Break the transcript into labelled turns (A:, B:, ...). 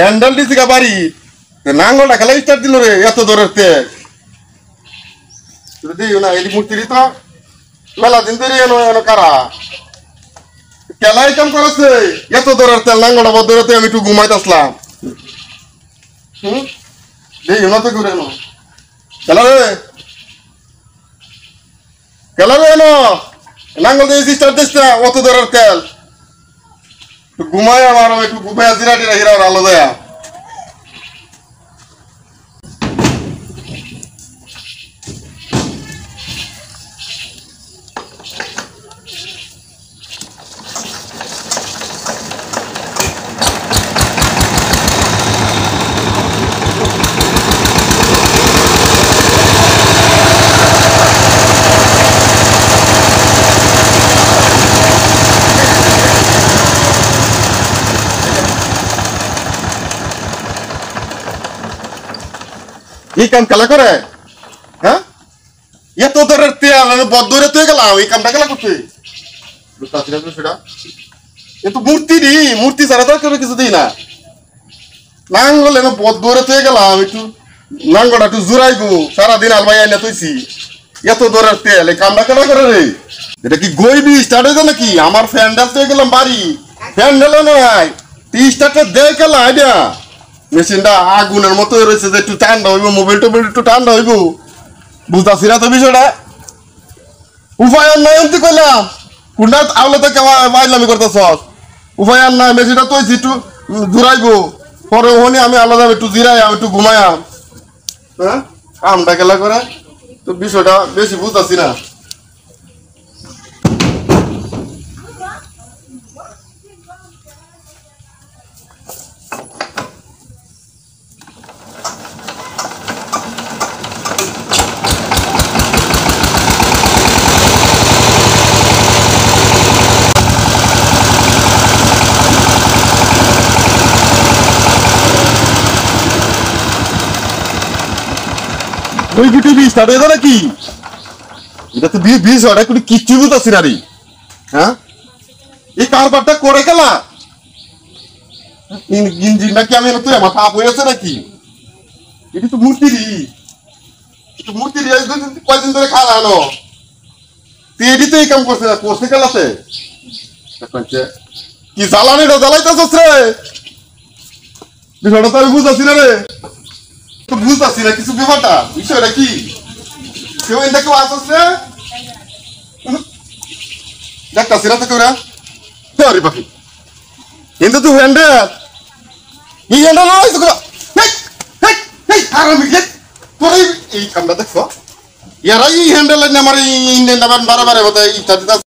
A: candle দিছি গা বাড়ি নাঙ্গলটা খেলা স্টার্ট দিল রে এত দূরের তেল দিও না এই মূর্তি তো মেলা দিন ধরে এনো এনো কারা খেলাই কাম করেছে এত দূরের তেল নাঙ্গলটা বদরতে আমি একটু ঘুমাইতে আসলাম দিও না তো ঘুরে এনো খেলা রে এনো নাঙ্গল দিয়ে স্টার্ট দিস না অত দূরের তেল ঘুমায় আমার একটু ঘুমায় জিরা টিরা হিরা আলো দেয়া এই কাম খেলা করে হ্যাঁ এত দূরের তেল বদরে তুই গেলাম এই কামটা খেলা করতে সেটা এ তো মূর্তি ছাড়া তো কেউ কিছু দিই না নাঙ্গল এনে বদরে তুই গেলাম একটু নাঙ্গলটা একটু জোরাইবো সারাদিন আলবাই আইনা তুইছি এত দূরের তেল এই কামটা খেলা করে রে এটা কি গইবি স্টার্ট হয়েছে নাকি আমার ফ্যান্ডেল তুই গেলাম বাড়ি ফ্যান্ডেল নয় টি স্টার্টটা দেয় খেলা আইডিয়া মেশিনটা আগুনের মতো রয়েছে যে একটু ঠান্ডা হইব মোবাইল টোবাইল একটু ঠান্ডা হইব বুঝতেছি না তো বিষয়টা উপায় আর নাই অন্তি কইলাম কোনটা আওলে তো বাইলামি করতেছ উপায় আর নাই মেশিনটা তো একটু ঘুরাইবো পরে ওখানে আমি আলাদা একটু জিরাই আমি একটু ঘুমাইয়াম হ্যাঁ আমটা খেলা করে তো বিষয়টা বেশি বুঝতেছি না ওই বিটি স্টার্ট হয়ে যায় নাকি এটা তো বিশ হয় কোনো কিচ্ছু বুঝতেছি না রে হ্যাঁ এই কারবারটা করে গেলা ইঞ্জিন নাকি আমি তুই আমার তাপ হয়েছে নাকি এটি তো মূর্তি কয়দিন ধরে খাওয়া আনো তুই এটি তো এই কাম করছে গেলাতে কি জ্বালানিটা জ্বালাইতেছ রে বিষয়টা তো আমি বুঝতেছি না রে বুঝতেছি না কিছু ব্যাপারটা বিষয়টা কি কেউ এটা কেউ আসছ রে দেখতেছি না তো কেউ রে পাখি কিন্তু তুই হ্যান্ডেল এই হ্যান্ডেল নয় তোর এই কামটা দেখছো এরাই এই হ্যান্ডেল আমার ইন্ডিয়ান বারে বারে ইত্যাদি